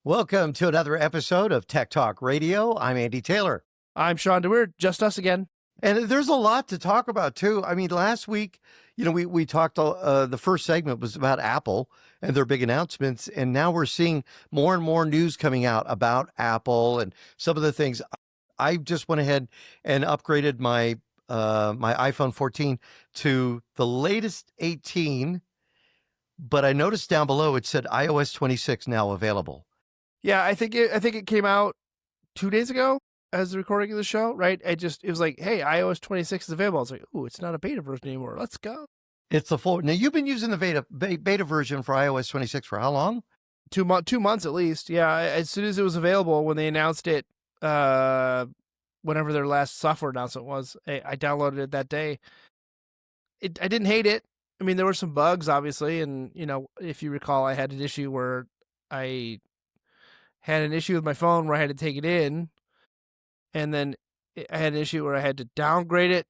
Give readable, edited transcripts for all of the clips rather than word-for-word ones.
Welcome to another episode of Tech Talk Radio. I'm Andy Taylor. I'm Shawn DeWeerd, just us again. And there's a lot to talk about, too. I mean, last week, we talked, the first segment was about Apple and their big announcements. And now we're seeing more and more news coming out about Apple and some of the things. I just went ahead and upgraded my iPhone 14 to the latest 18. But I noticed down below it said iOS 26 now available. Yeah, I think it came out 2 days ago as the recording of the show, right? It was like, hey, iOS 26 is available. I was like, ooh, it's not a beta version anymore. Let's go. It's the full. Now, you've been using the beta version for iOS 26 for how long? 2 months at least. Yeah, as soon as it was available, when they announced it, whenever their last software announcement was, I downloaded it that day. I didn't hate it. I mean, there were some bugs, obviously, and if you recall, I had an issue where I had an issue with my phone where I had to take it in, and then I had an issue where I had to downgrade it,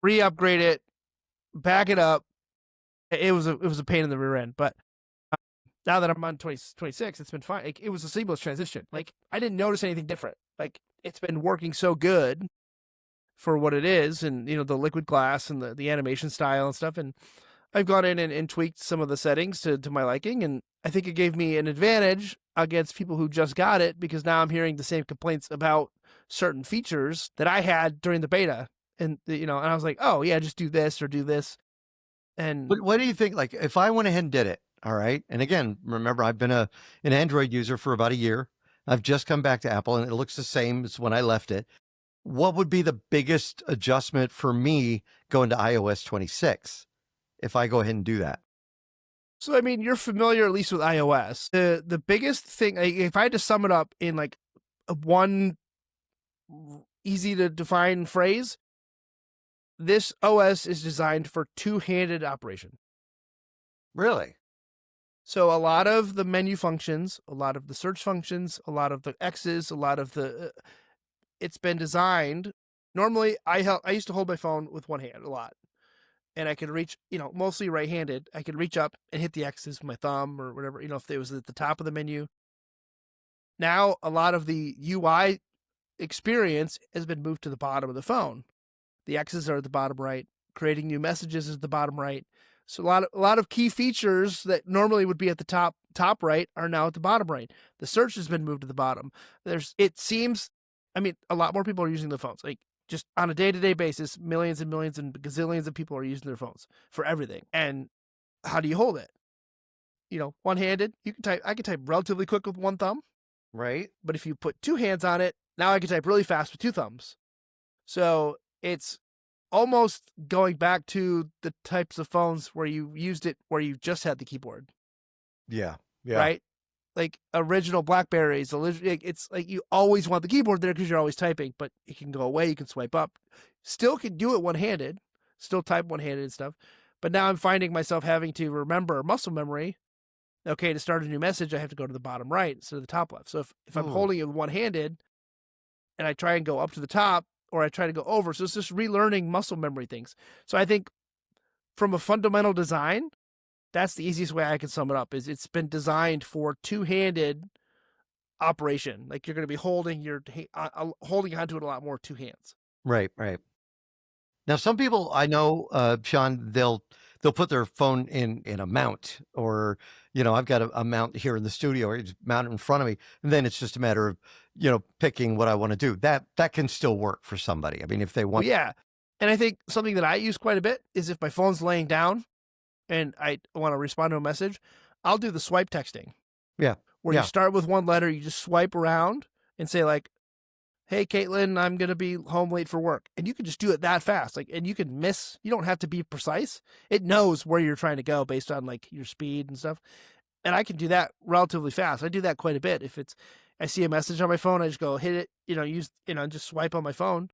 re-upgrade it, back it up. It was a pain in the rear end, but now that I'm on 26, it's been fine. Like, it was a seamless transition. Like, I didn't notice anything different. Like, it's been working so good for what it is, and the liquid glass and the animation style and stuff, and I've gone in and tweaked some of the settings to my liking, and I think it gave me an advantage against people who just got it, because now I'm hearing the same complaints about certain features that I had during the beta. And, and I was like, oh yeah, just do this or do this. And what do you think? Like, if I went ahead and did it, all right. And again, remember, I've been an Android user for about a year. I've just come back to Apple and it looks the same as when I left it. What would be the biggest adjustment for me going to iOS 26 if I go ahead and do that? So, I mean, you're familiar at least with iOS. The biggest thing, if I had to sum it up in like one easy to define phrase, this OS is designed for two-handed operation. Really? So a lot of the menu functions, a lot of the search functions, a lot of the X's, a lot of the, it's been designed. Normally, I used to hold my phone with one hand a lot. And I could reach, mostly right-handed. I could reach up and hit the X's with my thumb or whatever, if it was at the top of the menu. Now, a lot of the UI experience has been moved to the bottom of the phone. The X's are at the bottom right. Creating new messages is the bottom right. So a lot of key features that normally would be at the top right are now at the bottom right. The search has been moved to the bottom. It seems, a lot more people are using the phones. Like, just on a day-to-day basis, millions and millions and gazillions of people are using their phones for everything. And how do you hold it? One-handed. I can type relatively quick with one thumb. Right. But if you put two hands on it, now I can type really fast with two thumbs. So it's almost going back to the types of phones where you used it where you just had the keyboard. Yeah. Right? Like original Blackberries, it's like you always want the keyboard there because you're always typing, but it can go away. You can swipe up. Still can do it one-handed, still type one-handed and stuff. But now I'm finding myself having to remember muscle memory. Okay, to start a new message, I have to go to the bottom right instead of the top left. So if I'm holding it one-handed and I try and go up to the top or I try to go over, so it's just relearning muscle memory things. So I think from a fundamental design, that's the easiest way I can sum it up, is it's been designed for two-handed operation. Like, you're going to be holding onto it a lot more two hands. Right. Now, some people I know, Shawn, they'll put their phone in a mount, or, I've got a mount here in the studio, or it's mounted in front of me. And then it's just a matter of, picking what I want to do. That can still work for somebody. I mean, if they want. Well, yeah. And I think something that I use quite a bit is if my phone's laying down and I want to respond to a message, I'll do the swipe texting. Yeah. Where you start with one letter, you just swipe around and say, like, hey, Caitlin, I'm going to be home late for work. And you can just do it that fast. Like, and you can miss, you don't have to be precise. It knows where you're trying to go based on like your speed and stuff. And I can do that relatively fast. I do that quite a bit. If I see a message on my phone, I just go hit it, just swipe on my phone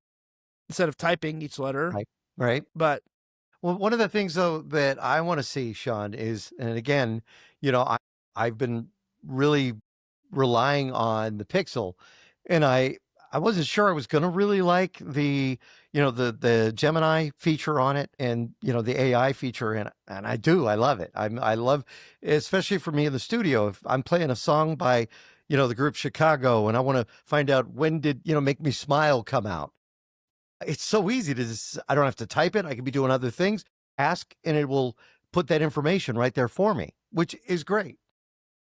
instead of typing each letter. Right. But well, one of the things though that I want to see, Shawn, is, and again, I've been really relying on the Pixel, and I I wasn't sure I was going to really like the Gemini feature on it, and the AI feature, and I do. I love it. I love, especially for me in the studio. If I'm playing a song by the group Chicago, and I want to find out when did Make Me Smile come out. It's so easy to just, I don't have to type it. I can be doing other things, ask, and it will put that information right there for me, which is great.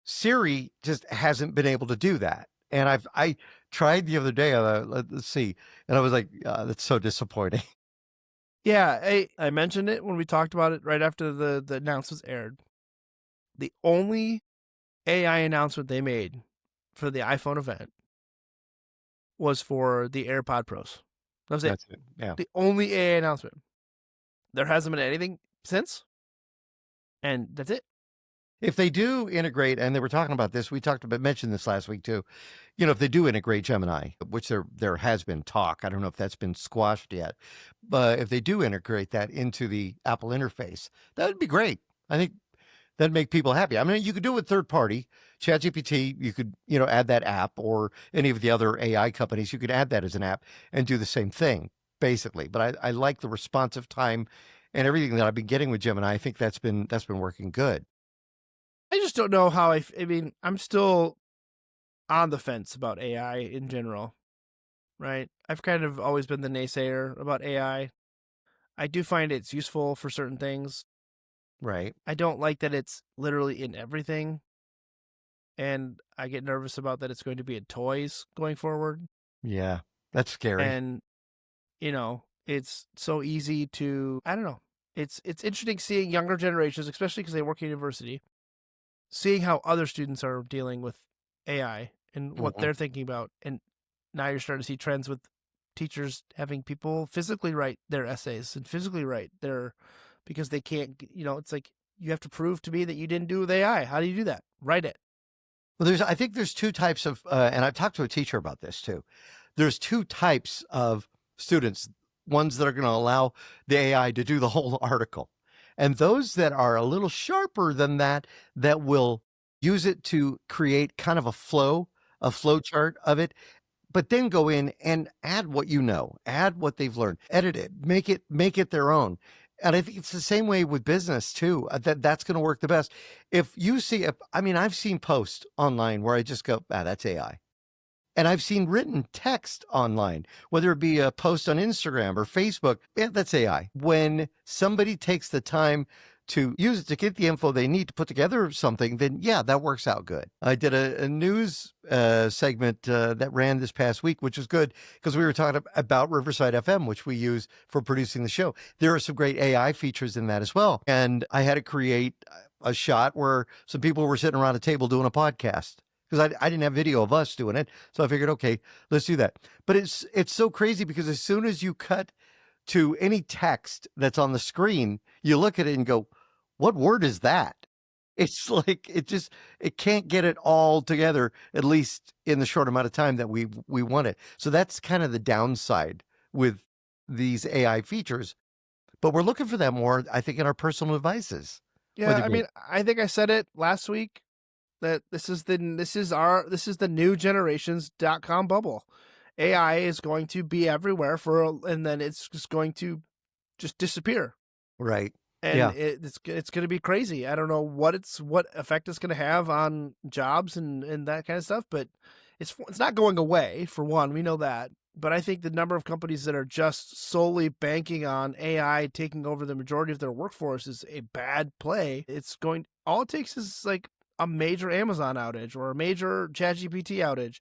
Siri just hasn't been able to do that. And I tried the other day, let's see, and I was like, that's so disappointing. Yeah, I mentioned it when we talked about it right after the announcements aired. The only AI announcement they made for the iPhone event was for the AirPod Pros. That was it. That's it. Yeah. The only AI announcement. There hasn't been anything since, and that's it. If they do integrate, and they were talking about this, we mentioned this last week too. If they do integrate Gemini, which there has been talk, I don't know if that's been squashed yet, but if they do integrate that into the Apple interface, that would be great. I think that'd make people happy. I mean, you could do it with third party, ChatGPT. You could add that app, or any of the other AI companies. You could add that as an app and do the same thing basically. But I like the responsive time and everything that I've been getting with Gemini. I think that's been working good. I just don't know how I mean, I'm still on the fence about AI in general, right? I've kind of always been the naysayer about AI. I do find it's useful for certain things. Right. I don't like that it's literally in everything. And I get nervous about that it's going to be in toys going forward. Yeah. That's scary. And, it's so easy to, I don't know. It's interesting seeing younger generations, especially because they work at university, seeing how other students are dealing with AI and what they're thinking about. And now you're starting to see trends with teachers having people physically write their essays and physically write because they can't, it's like you have to prove to me that you didn't do it with AI. How do you do that? Write it. Well, I think there's two types of, and I've talked to a teacher about this too. There's two types of students, ones that are going to allow the AI to do the whole article, and those that are a little sharper than that will use it to create kind of a flow chart of it, but then go in and add what add what they've learned, edit it, make it their own. And I think it's the same way with business too. That's going to work the best. If you see, I've seen posts online where I just go, that's AI. And I've seen written text online, whether it be a post on Instagram or Facebook, that's AI. When somebody takes the time to use it to get the info they need to put together something, then yeah, that works out good. I did a news segment that ran this past week, which was good because we were talking about Riverside FM, which we use for producing the show. There are some great AI features in that as well. And I had to create a shot where some people were sitting around a table doing a podcast, because I didn't have video of us doing it. So I figured, okay, let's do that. But it's so crazy because as soon as you cut to any text that's on the screen, you look at it and go, what word is that? It's like, it can't get it all together, at least in the short amount of time that we want it. So that's kind of the downside with these AI features. But we're looking for that more, I think, in our personal devices. Yeah, I mean, I think I said it last week that this is the new generation's .com bubble. AI is going to be everywhere and then it's just going to just disappear. Right. And yeah. it's going to be crazy. I don't know what effect it's going to have on jobs and that kind of stuff, but it's not going away, for one. We know that. But I think the number of companies that are just solely banking on AI taking over the majority of their workforce is a bad play. All it takes is like a major Amazon outage or a major ChatGPT outage,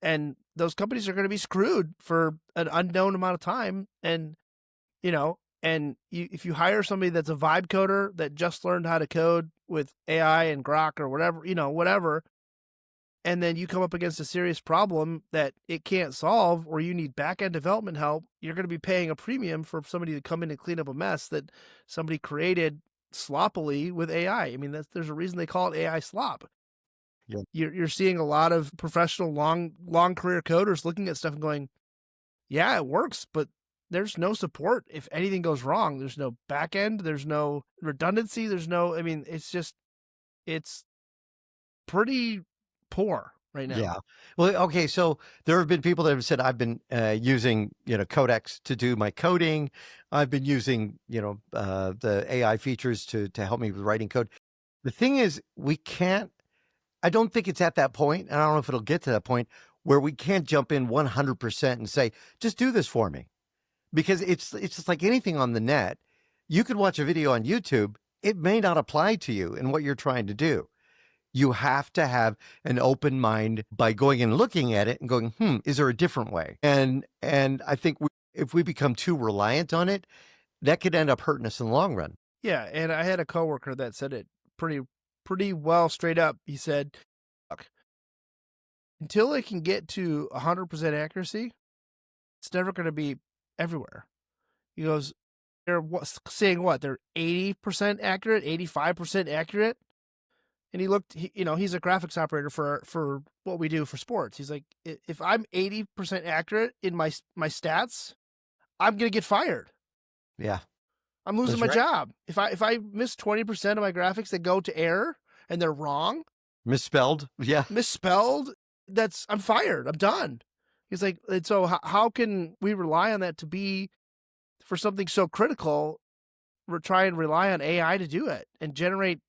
and those companies are going to be screwed for an unknown amount of time. And if you hire somebody that's a vibe coder that just learned how to code with AI and Grok or whatever, and then you come up against a serious problem that it can't solve, or you need back-end development help, you're going to be paying a premium for somebody to come in and clean up a mess that somebody created sloppily with AI. I mean, there's a reason they call it AI slop. Yeah. You're seeing a lot of professional long career coders looking at stuff and going, yeah, it works, but there's no support if anything goes wrong. There's no back end. There's no redundancy. It's pretty poor. right now. Yeah. Well, okay. So there have been people that have said I've been using, codecs to do my coding. I've been using, the AI features to help me with writing code. The thing is, we can't. I don't think it's at that point, and I don't know if it'll get to that point where we can't jump in 100% and say, just do this for me, because it's just like anything on the net. You could watch a video on YouTube. It may not apply to you in what you're trying to do. You have to have an open mind by going and looking at it and going, is there a different way? And I think if we become too reliant on it, that could end up hurting us in the long run. Yeah, and I had a coworker that said it pretty well straight up. He said, "Look, until it can get to 100% accuracy, it's never going to be everywhere." He goes, "They're saying what? They're 80% accurate, 85% accurate." And he looked, he's a graphics operator for what we do for sports. He's like, if I'm 80% accurate in my stats, I'm gonna get fired. Yeah, I'm losing that's my right. job. If I miss 20% of my graphics that go to error and they're wrong, Misspelled. Yeah. misspelled, I'm fired. I'm done. He's like, and so how can we rely on that to be for something so critical? We're trying to rely on AI to do it and generate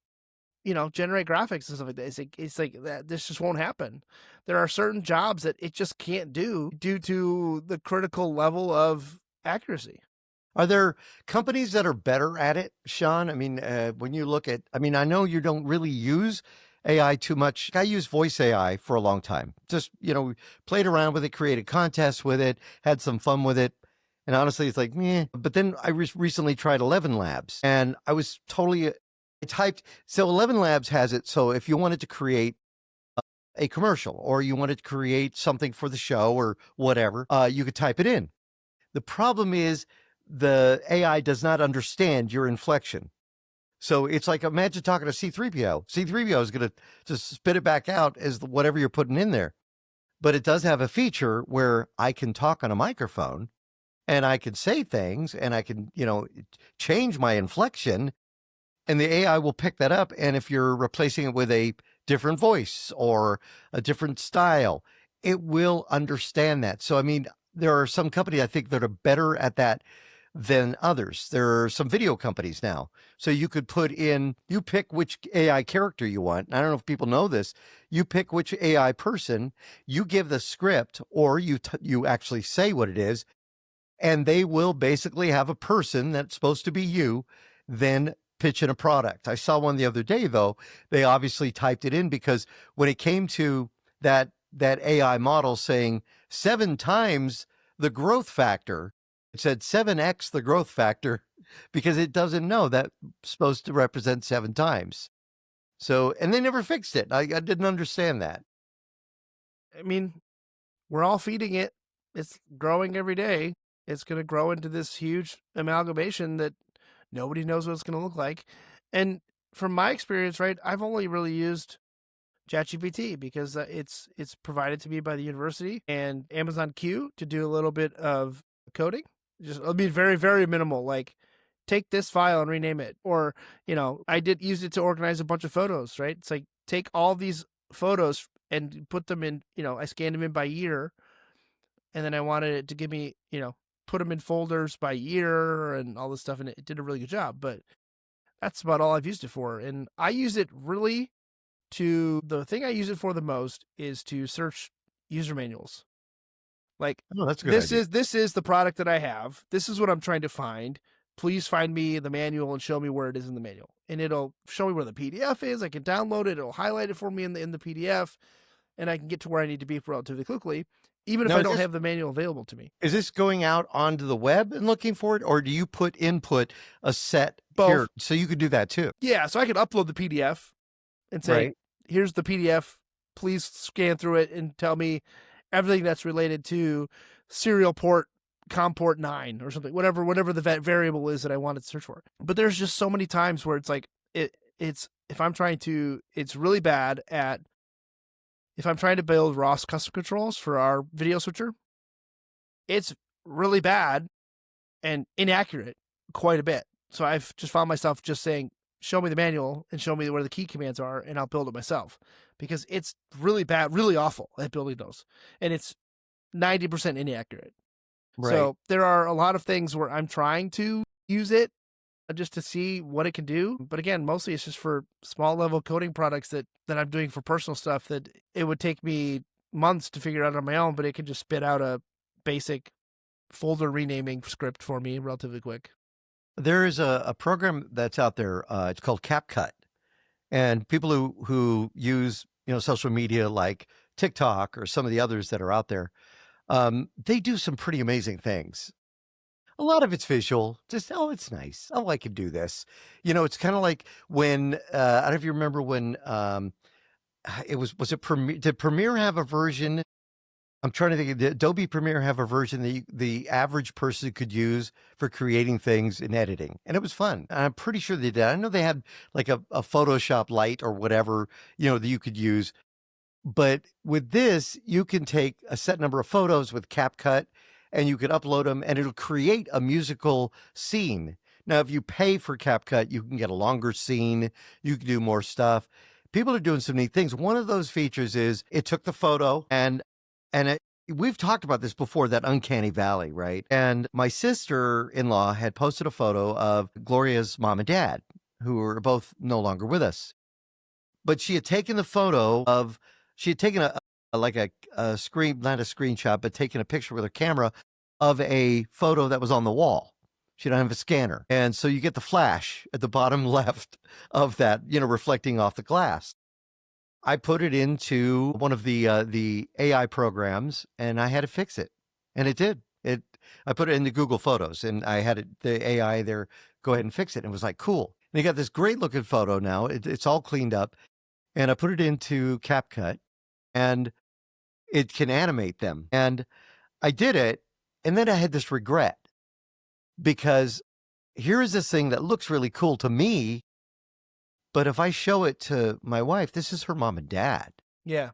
graphics and stuff like that. It's like that. This just won't happen. There are certain jobs that it just can't do due to the critical level of accuracy. Are there companies that are better at it, Shawn? I mean, when you look at, I mean, I know you don't really use AI too much. I used voice AI for a long time. Just, played around with it, created contests with it, had some fun with it. And honestly, it's like, meh. But then I recently tried 11 Labs and I was totally, I typed, so 11 Labs has it. So if you wanted to create a commercial or you wanted to create something for the show or whatever, you could type it in. The problem is the AI does not understand your inflection. So it's like, imagine talking to C3PO. C3PO is going to just spit it back out as whatever you're putting in there. But it does have a feature where I can talk on a microphone and I can say things and I can, change my inflection and the AI will pick that up. And if you're replacing it with a different voice or a different style, it will understand that. So, I mean, there are some companies I think that are better at that than others. There are some video companies now. So you could you pick which AI character you want. I don't know if people know this. You pick which AI person, you give the script, or you actually say what it is, and they will basically have a person that's supposed to be you then pitch in a product. I saw one the other day, though. They obviously typed it in because when it came to that AI model saying 7 times the growth factor, it said 7x the growth factor because it doesn't know that's supposed to represent 7 times. So, and they never fixed it. I didn't understand that. I mean, we're all feeding it. It's growing every day. It's going to grow into this huge amalgamation that nobody knows what it's going to look like. And from my experience, right, I've only really used ChatGPT because it's provided to me by the university and Amazon Q to do a little bit of coding. Just it'll be very, very minimal. Like, take this file and rename it. Or, I did use it to organize a bunch of photos, right? It's like, take all these photos and put them in, I scanned them in by year. And then I wanted it to give me, put them in folders by year and all this stuff. And it did a really good job. But that's about all I've used it for. And I use it really the thing I use it for the most is to search user manuals. Like, Oh, that's a good idea. this is the product that I have. This is what I'm trying to find. Please find me the manual and show me where it is in the manual. And it'll show me where the PDF is. I can download it. It'll highlight it for me in the PDF, and I can get to where I need to be relatively quickly, even if I don't have the manual available to me. Is this going out onto the web and looking for it, or do you input a set Both. here? So you could do that too. Yeah, so I could upload the PDF and say, Right. Here's the PDF. Please scan through it and tell me everything that's related to serial port COM port 9 or something, whatever the variable is that I wanted to search for. But there's just so many times where it's like it's really bad at, if I'm trying to build ROS custom controls for our video switcher, it's really bad and inaccurate quite a bit. So I've just found myself just saying, show me the manual and show me where the key commands are, and I'll build it myself, because it's really bad, really awful at building those. And it's 90% inaccurate. Right. So there are a lot of things where I'm trying to use it just to see what it can do. But again, mostly it's just for small level coding products that I'm doing for personal stuff that it would take me months to figure out on my own, but it can just spit out a basic folder renaming script for me relatively quick. There is a program that's out there. It's called CapCut, and people who use social media like TikTok or some of the others that are out there, they do some pretty amazing things. A lot of it's visual, just it's nice. Oh, I can do this. It's kind of like when I don't know if you remember when it was it Premiere? Did Premiere have a version? I'm trying to think. Did Adobe Premiere have a version that the average person could use for creating things in editing? And it was fun. And I'm pretty sure they did. I know they had like a Photoshop Lite or whatever, that you could use. But with this, you can take a set number of photos with CapCut and you can upload them and it'll create a musical scene. Now, if you pay for CapCut, you can get a longer scene. You can do more stuff. People are doing some neat things. One of those features is it took the photo and we've talked about this before, that uncanny valley, right? And my sister-in-law had posted a photo of Gloria's mom and dad, who are both no longer with us. But she had taken the photo of, she had taken a screen, not a screenshot, but taken a picture with her camera of a photo that was on the wall. She didn't have a scanner. And so you get the flash at the bottom left of that, reflecting off the glass. I put it into one of the AI programs and I had to fix it. And it did. I put it into Google Photos and I had the AI there go ahead and fix it. And it was like, cool. And you got this great looking photo now. It's all cleaned up. And I put it into CapCut and it can animate them. And I did it. And then I had this regret because here is this thing that looks really cool to me. But if I show it to my wife, this is her mom and dad. Yeah.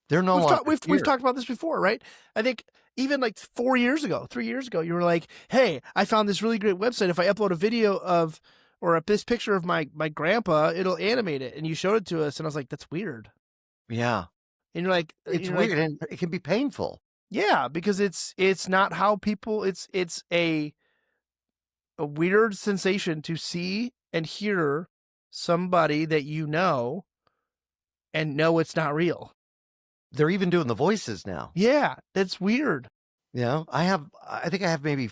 They're no longer we've talked about this before, right? I think even like 3 years ago, you were like, hey, I found this really great website. If I upload a video of or this picture of my grandpa, it'll animate it. And you showed it to us. And I was like, that's weird. Yeah. And you're like, it's weird and it can be painful. Yeah, because it's not how people, it's a weird sensation to see and hear somebody that you know and know it's not real. They're even doing the voices now. Yeah, that's weird. I think I have maybe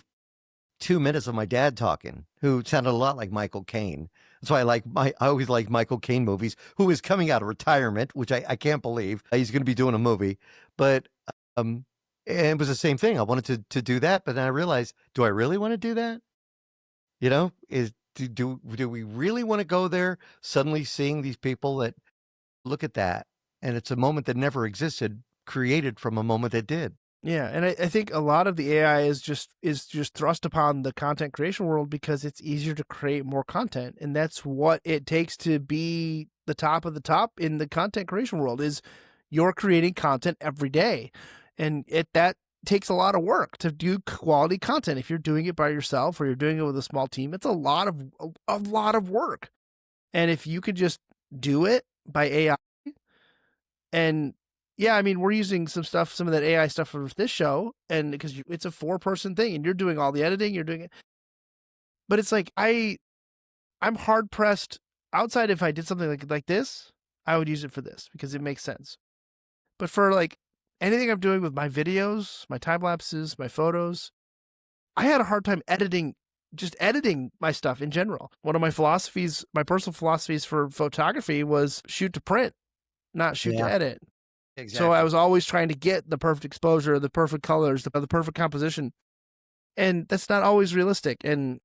2 minutes of my dad talking, who sounded a lot like Michael Caine. That's why I always like Michael Caine movies, who is coming out of retirement, which I can't believe he's going to be doing a movie. But and it was the same thing. I wanted to do that, but then I realized, do I really want to do that? Do we really want to go there? Suddenly seeing these people that look at that, and it's a moment that never existed, created from a moment that did. Yeah, and I think a lot of the AI is just thrust upon the content creation world because it's easier to create more content, and that's what it takes to be the top of the top in the content creation world. Is you're creating content every day, and that takes a lot of work to do quality content. If you're doing it by yourself or you're doing it with a small team, it's a lot of work. And if you could just do it by AI, and yeah, I mean, we're using some of that AI stuff for this show, and because it's a 4-person thing and you're doing all the editing, you're doing it. But it's like, I'm hard pressed outside. If I did something like this, I would use it for this because it makes sense. But for like anything I'm doing with my videos, my time lapses, my photos, I had a hard time editing my stuff in general. One of my philosophies, my personal philosophies for photography was shoot to print, not shoot to edit. Exactly. So I was always trying to get the perfect exposure, the perfect colors, the perfect composition. And that's not always realistic. And,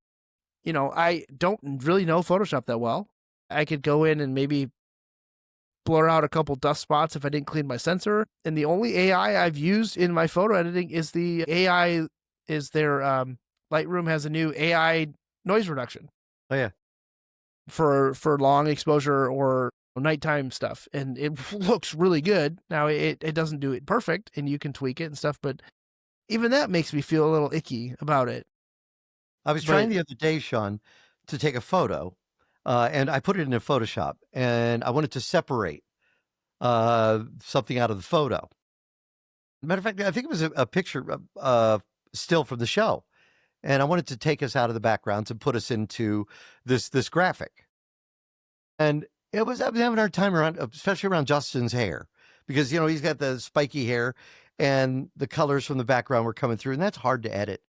I don't really know Photoshop that well. I could go in and maybe blur out a couple dust spots if I didn't clean my sensor. And the only AI I've used in my photo editing is their Lightroom has a new AI noise reduction. Oh yeah. For long exposure or nighttime stuff, and it looks really good. Now it doesn't do it perfect, and you can tweak it and stuff, but even that makes me feel a little icky about it. I was trying the other day, Shawn, to take a photo and I put it into Photoshop, and I wanted to separate something out of the photo. Matter of fact, I think it was a picture still from the show, and I wanted to take us out of the backgrounds and put us into this graphic. And I was having a hard time around, especially around Justin's hair, because he's got the spiky hair, and the colors from the background were coming through, and that's hard to edit.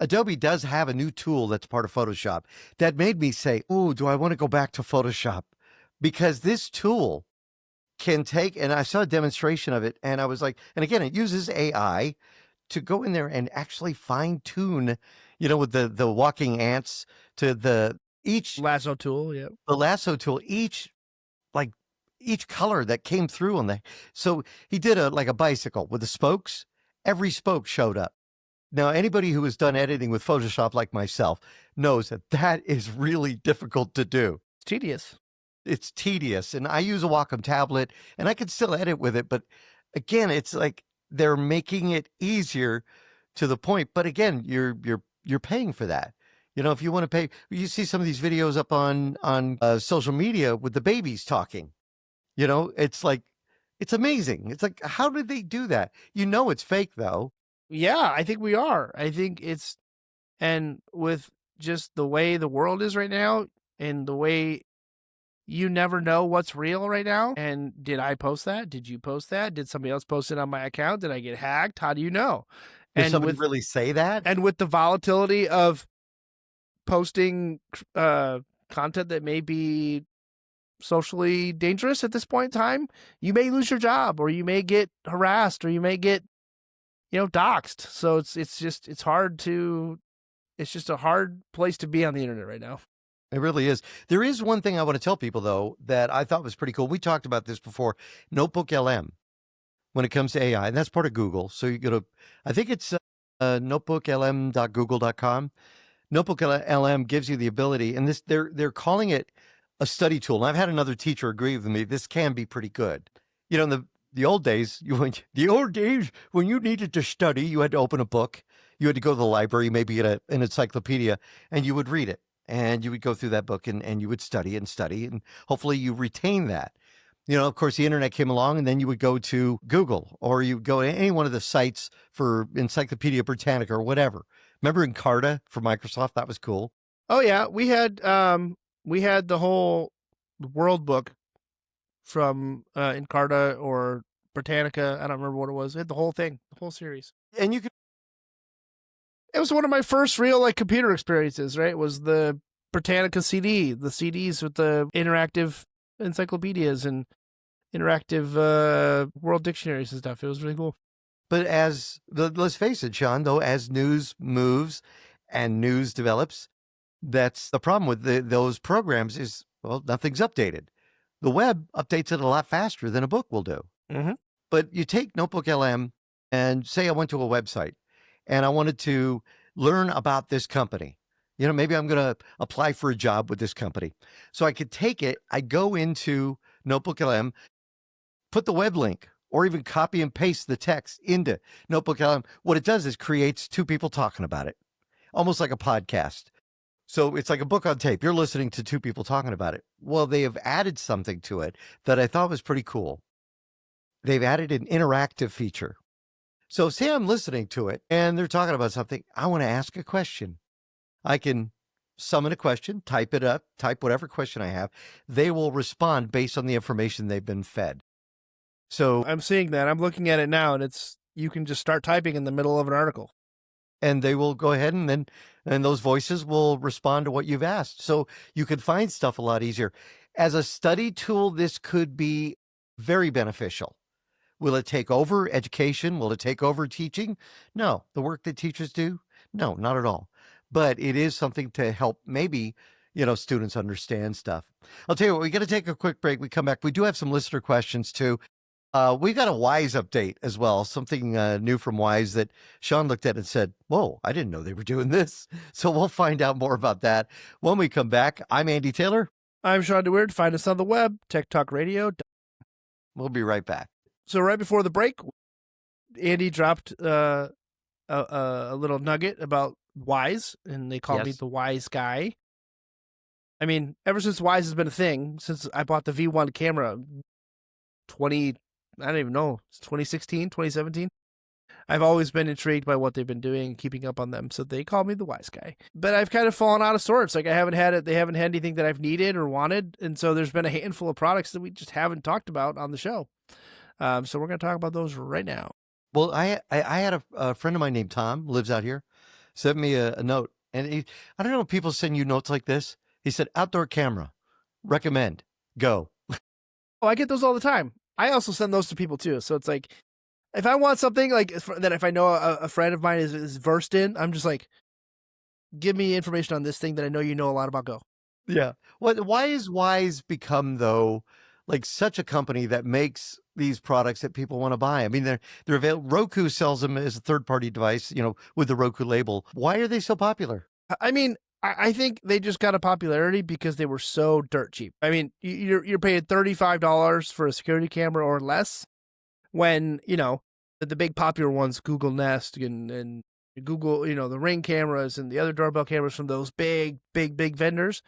Adobe does have a new tool that's part of Photoshop that made me say, "Oh, do I want to go back to Photoshop?" Because this tool can take, and I saw a demonstration of it, and I was like, and again, it uses AI to go in there and actually fine tune, with the walking ants to each Lasso tool, yeah. the lasso tool, each color that came through on so he did like a bicycle with the spokes. Every spoke showed up. Now, anybody who has done editing with Photoshop like myself knows that is really difficult to do. It's tedious. It's tedious, and I use a Wacom tablet, and I can still edit with it, but again, it's like they're making it easier to the point. But again, you're paying for that. If you want to pay, you see some of these videos up on social media with the babies talking. It's like, it's amazing. It's like, how did they do that? It's fake though. Yeah, I think we are. I think it's, and with just the way the world is right now, and the way you never know what's real right now. And did I post that? Did you post that? Did somebody else post it on my account? Did I get hacked? How do you know? Did somebody really say that? And with the volatility of posting content that may be socially dangerous at this point in time, you may lose your job, or you may get harassed, or you may get doxxed. So it's just a hard place to be on the internet right now. It really is. There is one thing I want to tell people, though, that I thought was pretty cool. We talked about this before. NotebookLM, when it comes to AI, and that's part of Google. So you go to, I think it's notebooklm.google.com. NotebookLM gives you the ability, and they're calling it a study tool. And I've had another teacher agree with me. This can be pretty good. In the old days, when you needed to study, you had to open a book. You had to go to the library, maybe get an encyclopedia, and you would read it. And you would go through that book and you would study, and hopefully you retain that. Of course, the internet came along, and then you would go to Google, or you go to any one of the sites for Encyclopedia Britannica or whatever. Remember Encarta for Microsoft? That was cool. Oh yeah, we had the whole World Book from Encarta or Britannica. I don't remember what it was. It had the whole thing, the whole series. And you could. It was one of my first real computer experiences, right? It was the Britannica CD, the CDs with the interactive encyclopedias and interactive world dictionaries and stuff. It was really cool. But let's face it, Shawn, though, as news moves and news develops, that's the problem with those programs is, well, nothing's updated. The web updates it a lot faster than a book will do. Mm-hmm. But you take NotebookLM, and say I went to a website and I wanted to learn about this company. Maybe I'm going to apply for a job with this company. So I could take it, I go into NotebookLM, put the web link, or even copy and paste the text into NotebookLM. What it does is creates two people talking about it, almost like a podcast. So it's like a book on tape. You're listening to two people talking about it. Well, they have added something to it that I thought was pretty cool. They've added an interactive feature. So say I'm listening to it and they're talking about something. I want to ask a question. I can summon a question, type it up, type whatever question I have. They will respond based on the information they've been fed. So I'm seeing that. I'm looking at it now, and you can just start typing in the middle of an article. And they will go ahead and those voices will respond to what you've asked. So you could find stuff a lot easier. As a study tool, this could be very beneficial. Will it take over education? Will it take over teaching? No. The work that teachers do? No, not at all. But it is something to help maybe, students understand stuff. I'll tell you what, we got to take a quick break. We come back. We do have some listener questions too. We got a Wyze update as well, something new from Wyze that Shawn looked at and said, whoa, I didn't know they were doing this. So we'll find out more about that when we come back. I'm Andy Taylor. I'm Shawn DeWeerd. Find us on the web, TechTalkRadio. We'll be right back. So right before the break, Andy dropped a little nugget about Wyze, and they call me the Wyze guy. I mean, ever since Wyze has been a thing, since I bought the V1 camera, I don't even know, it's 2016, 2017. I've always been intrigued by what they've been doing and keeping up on them. So they call me the Wyze guy. But I've kind of fallen out of sorts. Like, I haven't had it. They haven't had anything that I've needed or wanted. And so there's been a handful of products that we just haven't talked about on the show. So we're going to talk about those right now. Well, I had a friend of mine named Tom, lives out here, sent me a note. And I don't know if people send you notes like this. He said, outdoor camera, recommend, go. Oh, I get those all the time. I also send those to people too. So it's like, if I want something like that, if I know a friend of mine is versed in, I'm just like, give me information on this thing that I know you know a lot about. Go. Yeah. Why is Wyze become, though, like such a company that makes these products that people want to buy? I mean, they're available. Roku sells them as a third-party device, with the Roku label. Why are they so popular? I mean, I think they just got a popularity because they were so dirt cheap. I mean, you're paying $35 for a security camera or less, when the big popular ones, Google Nest and Google, the Ring cameras and the other doorbell cameras from those big vendors.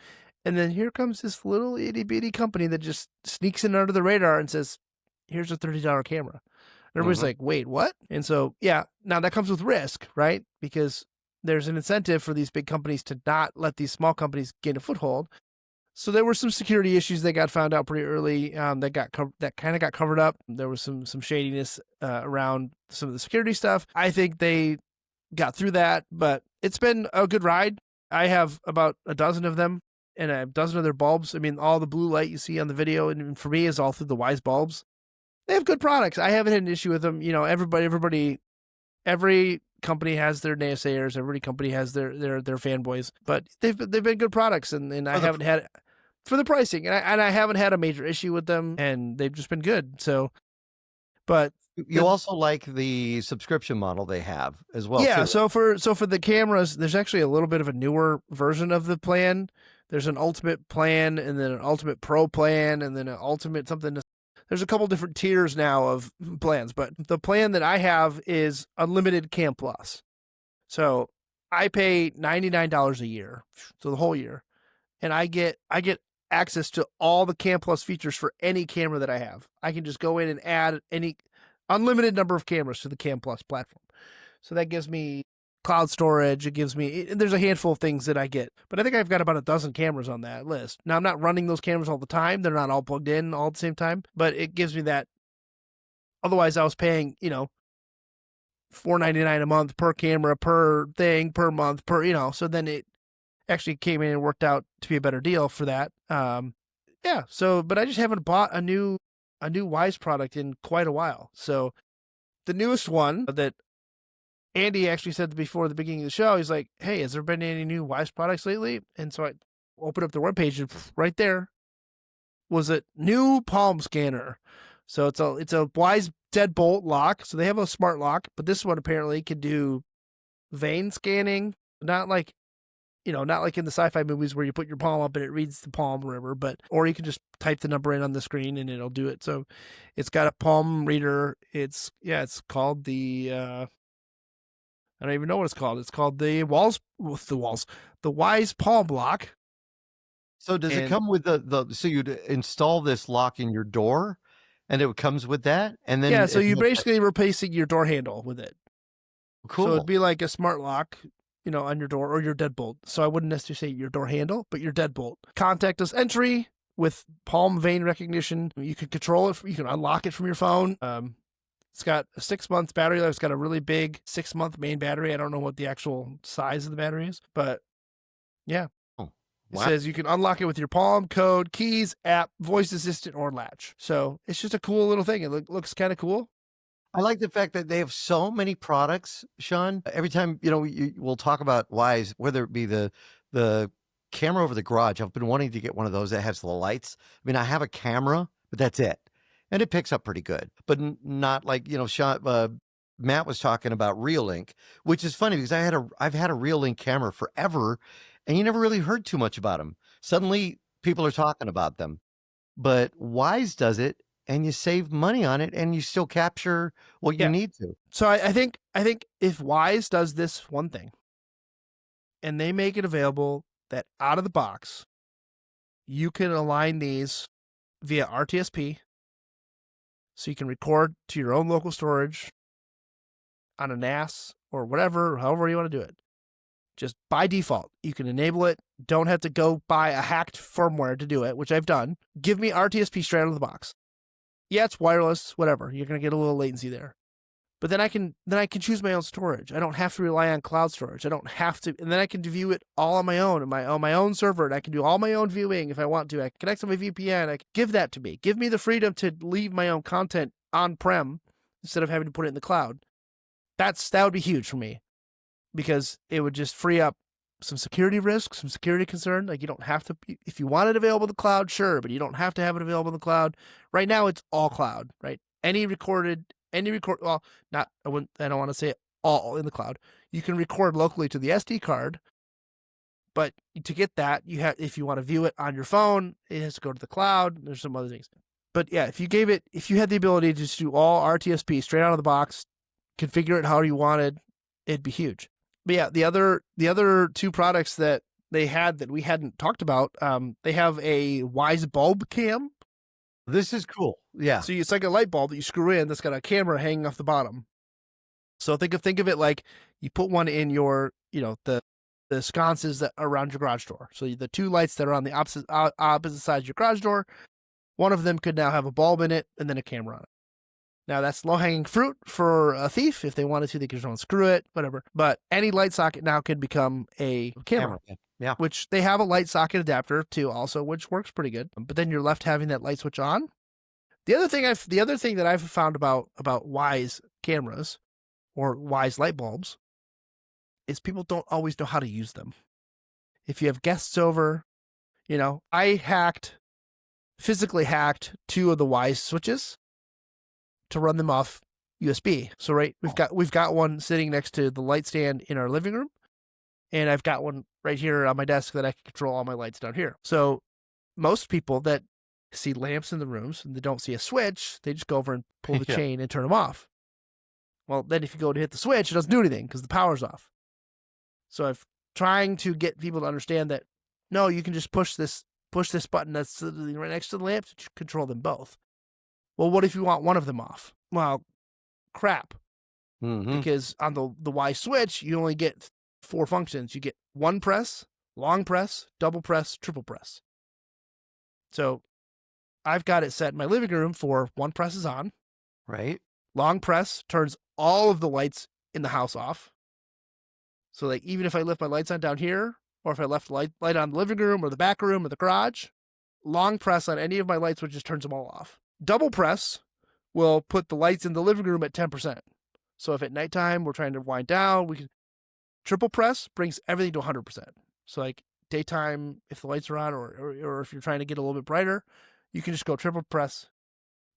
And then here comes this little itty bitty company that just sneaks in under the radar and says, here's a $30 camera. And everybody's like, wait, what? And so, yeah, now that comes with risk, right? Because there's an incentive for these big companies to not let these small companies gain a foothold. So there were some security issues that got found out pretty early, that kind of got covered up. There was some shadiness around some of the security stuff. I think they got through that, but it's been a good ride. I have about a dozen of them and a dozen of their bulbs. I mean, all the blue light you see on the video, and for me, is all through the Wyze bulbs. They have good products. I haven't had an issue with them. Every company has their naysayers. Every company has their fanboys, but they've been good products, and I haven't had for the pricing, and I haven't had a major issue with them, and they've just been good. So, but you also like the subscription model they have as well. Yeah. Too. So for the cameras, there's actually a little bit of a newer version of the plan. There's an ultimate plan, and then an ultimate pro plan, and then an ultimate something. There's a couple different tiers now of plans, but the plan that I have is unlimited Cam Plus. So I pay $99 a year, so the whole year, and I get access to all the Cam Plus features for any camera that I have. I can just go in and add any unlimited number of cameras to the Cam Plus platform. So that gives me cloud storage. It gives me, there's a handful of things that I get, but I think I've got about a dozen cameras on that list. Now, I'm not running those cameras all the time. They're not all plugged in all at the same time, but it gives me that. Otherwise, I was paying, $4.99 a month per camera, per thing, per month, so then it actually came in and worked out to be a better deal for that. Yeah. So, but I just haven't bought a new Wyze product in quite a while. So the newest one that Andy actually said before the beginning of the show, he's like, hey, has there been any new Wyze products lately? And so I opened up their webpage, and right there was a new palm scanner. So it's a Wyze deadbolt lock. So they have a smart lock, but this one apparently can do vein scanning, not like in the sci-fi movies where you put your palm up and it reads the palm or whatever, or you can just type the number in on the screen and it'll do it. So it's got a palm reader. It's called the, I don't even know what it's called. It's called the Wyze Palm Lock. So does it come with so you'd install this lock in your door, and it comes with that? And then so you're basically replacing your door handle with it. Cool. So it'd be like a smart lock, on your door, or your deadbolt. So I wouldn't necessarily say your door handle, but your deadbolt. Contactless entry with palm vein recognition. You can control it. You can unlock it from your phone. It's got a 6 month battery life. It's got a really big 6 month main battery. I don't know what the actual size of the battery is, but yeah. Oh, wow. It says you can unlock it with your palm, code, keys, app, voice assistant, or latch. So it's just a cool little thing. It looks kind of cool. I like the fact that they have so many products, Shawn. Every time, we'll talk about Wyze, whether it be the camera over the garage. I've been wanting to get one of those that has the lights. I mean, I have a camera, but that's it. And it picks up pretty good, but not like, Shawn, Matt was talking about Reolink, which is funny because I've had a Reolink camera forever, and you never really heard too much about them. Suddenly people are talking about them, but Wyze does it, and you save money on it, and you still capture what you need to. So I think if Wyze does this one thing, and they make it available that out of the box, you can align these via RTSP, so you can record to your own local storage on a NAS or whatever, however you want to do it. Just by default, you can enable it. Don't have to go buy a hacked firmware to do it, which I've done. Give me RTSP straight out of the box. Yeah, it's wireless, whatever. You're going to get a little latency there. But then I can choose my own storage. I don't have to rely on cloud storage. I don't have to, and then I can view it all on my own, on my own server, and I can do all my own viewing if I want to. I can connect to my VPN. I can give that to me. Give me the freedom to leave my own content on-prem instead of having to put it in the cloud. That would be huge for me, because it would just free up some security risks, some security concern. Like, you don't have to, if you want it available in the cloud, sure, but you don't have to have it available in the cloud. Right now, it's all cloud, right? Well, I don't want to say it all in the cloud. You can record locally to the SD card, but to get that, if you want to view it on your phone, it has to go to the cloud. There's some other things. But yeah, if you had the ability to just do all RTSP straight out of the box, configure it how you wanted, it'd be huge. But yeah, the other two products that they had that we hadn't talked about, they have a Wyze bulb cam. This is cool. Yeah. So it's like a light bulb that you screw in that's got a camera hanging off the bottom. So think of it like you put one in your, the sconces that are around your garage door. So the two lights that are on the opposite sides of your garage door, one of them could now have a bulb in it and then a camera on it. Now, that's low-hanging fruit for a thief. If they wanted to, they could just unscrew it, whatever. But any light socket now can become a camera. Yeah. Which they have a light socket adapter too, also, which works pretty good. But then you're left having that light switch on. The other thing that I've found about Wyze cameras or Wyze light bulbs is people don't always know how to use them. If you have guests over, I physically hacked two of the Wyze switches to run them off USB. So we've got one sitting next to the light stand in our living room, and I've got one right here on my desk that I can control all my lights down here. So most people that see lamps in the rooms and they don't see a switch, they just go over and pull the chain and turn them off. Well, then if you go to hit the switch, it doesn't do anything because the power's off. So I'm trying to get people to understand that, no, you can just push this button that's right next to the lamp to control them both. Well, what if you want one of them off? Well, crap. Mm-hmm. Because on the Wyze switch, you only get 4 functions. You get one press, long press, double press, triple press. So I've got it set in my living room for one press is on. Right. Long press turns all of the lights in the house off. So like even if I left my lights on down here, or if I left the light on the living room or the back room or the garage, long press on any of my light switches turns them all off. Double press will put the lights in the living room at 10%. So if at nighttime we're trying to wind down, we can. Triple press brings everything to 100%. So like daytime, if the lights are on, or if you're trying to get a little bit brighter, you can just go triple press.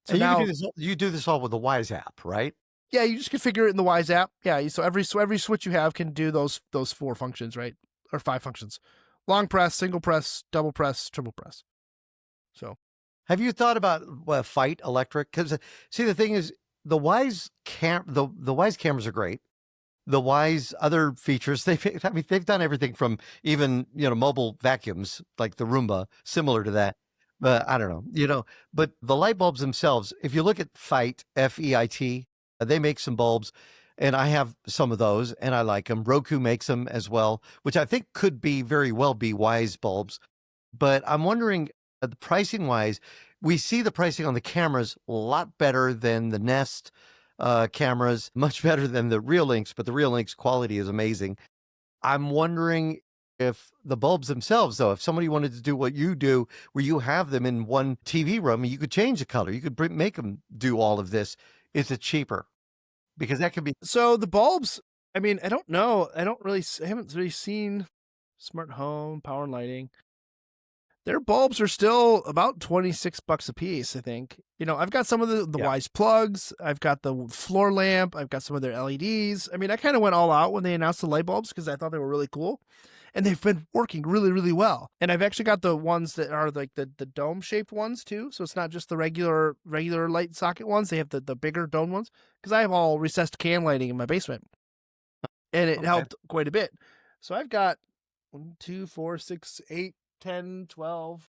So and now you do this all with the Wyze app, right? Yeah, you just configure it in the Wyze app. Yeah, so every switch you have can do those 4 functions, right? Or 5 functions: long press, single press, double press, triple press. So. Have you thought about Fight Electric? Because see, the thing is, the Wyze the Wyze cameras are great. The Wyze other features, they've done everything from even mobile vacuums like the Roomba, similar to that. But I don't know, But the light bulbs themselves, if you look at Fight, FEIT, they make some bulbs, and I have some of those, and I like them. Roku makes them as well, which I think could very well be Wyze bulbs. But I'm wondering. The pricing wise, we see the pricing on the cameras a lot better than the Nest cameras, much better than the Real Links, but the Real Links quality is amazing. I'm wondering if the bulbs themselves, though, if somebody wanted to do what you do, where you have them in one TV room, you could change the color, you could make them do all of this. Is it cheaper? Because that could be. So the bulbs, I mean, I don't know. I haven't really seen smart home, power and lighting. Their bulbs are still about $26 a piece, I think. I've got some of the Wyze plugs. I've got the floor lamp. I've got some of their LEDs. I mean, I kind of went all out when they announced the light bulbs because I thought they were really cool. And they've been working really, really well. And I've actually got the ones that are like the dome-shaped ones, too. So it's not just the regular light socket ones. They have the bigger dome ones. Because I have all recessed can lighting in my basement. And it helped quite a bit. So I've got 1, 2, 4, 6, 8, 10, 12,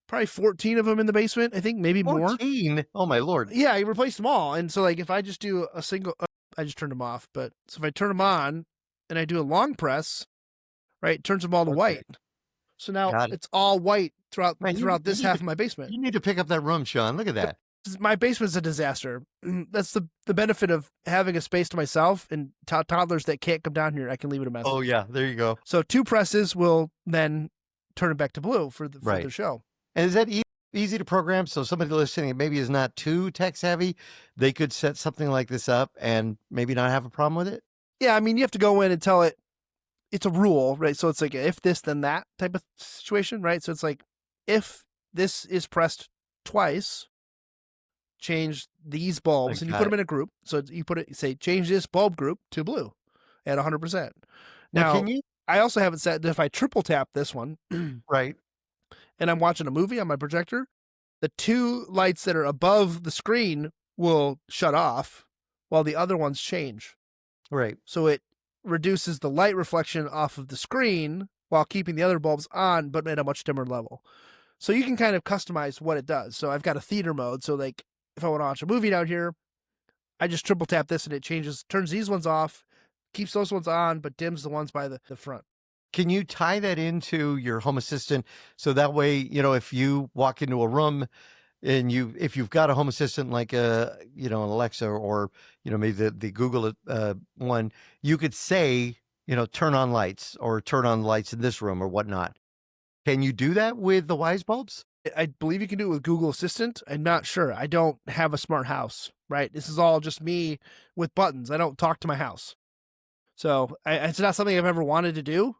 probably 14 of them in the basement, I think, maybe more. 14? Oh, my Lord. Yeah, I replaced them all. And so, like, if I just do a single, I just turned them off. But so if I turn them on and I do a long press, right, it turns them all to Okay. white. So now Got it. it's all white throughout Man, this half of my basement. You need to pick up that room, Shawn. Look at that. My basement's a disaster. That's the benefit of having a space to myself, and toddlers that can't come down here, I can leave it a mess. Oh, yeah. There you go. So 2 presses will then turn it back to blue for the show. And is that easy to program? So somebody listening maybe is not too tech savvy, they could set something like this up and maybe not have a problem with it? Yeah, I mean, you have to go in and tell it it's a rule, right? So it's like if this, then that type of situation, right? So it's like if this is pressed twice, change these bulbs, and you put them in a group. So you say change this bulb group to blue at 100%. Now, can you? I also have it set that if I triple tap this one, Right. and I'm watching a movie on my projector, the 2 lights that are above the screen will shut off while the other ones change. Right. So it reduces the light reflection off of the screen while keeping the other bulbs on, but at a much dimmer level. So you can kind of customize what it does. So I've got a theater mode. So like if I want to watch a movie down here, I just triple tap this and it turns these ones off, keeps those ones on, but dims the ones by the front. Can you tie that into your home assistant? So that way, if you walk into a room and if you've got a home assistant like an Alexa or, maybe the Google one, you could say, turn on lights or turn on lights in this room or whatnot. Can you do that with the Wyze bulbs? I believe you can do it with Google Assistant. I'm not sure. I don't have a smart house, right? This is all just me with buttons. I don't talk to my house. So it's not something I've ever wanted to do.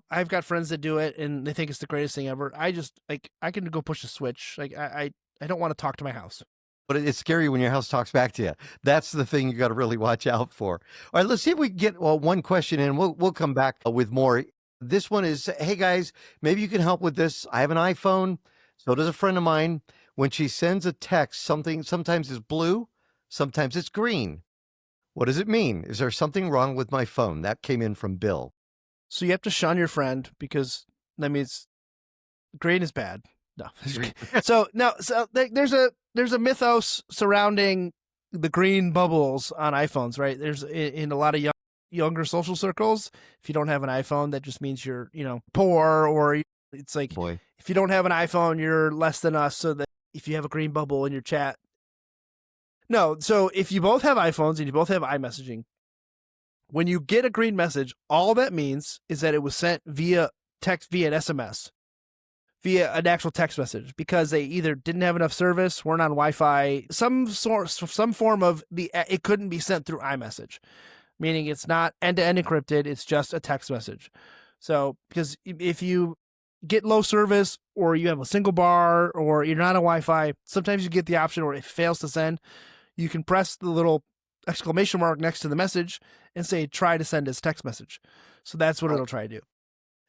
I've got friends that do it and they think it's the greatest thing ever. I just I can go push a switch. Like I don't want to talk to my house. But it's scary when your house talks back to you. That's the thing you got to really watch out for. All right, let's see if we can get one question in. We'll come back with more. This one is, hey guys, maybe you can help with this. I have an iPhone. So does a friend of mine. When she sends a text, sometimes it's blue, sometimes it's green. What does it mean? Is there something wrong with my phone? That came in from Bill. So you have to shun your friend because that means green is bad. No. So there's a mythos surrounding the green bubbles on iPhones, right? There's in a lot of younger social circles. If you don't have an iPhone, that just means you're, poor, or it's like, Boy. If you don't have an iPhone, you're less than us. So that if you have a green bubble in your chat. No. So if you both have iPhones and you both have iMessaging, when you get a green message, all that means is that it was sent via text, via an SMS, via an actual text message, because they either didn't have enough service, weren't on Wi-Fi, some form of it couldn't be sent through iMessage, meaning it's not end-to-end encrypted. It's just a text message. So because if you get low service or you have a single bar or you're not on Wi-Fi, sometimes you get the option, or it fails to send, you can press the little exclamation mark next to the message and say, try to send as text message. So that's what it'll try to do.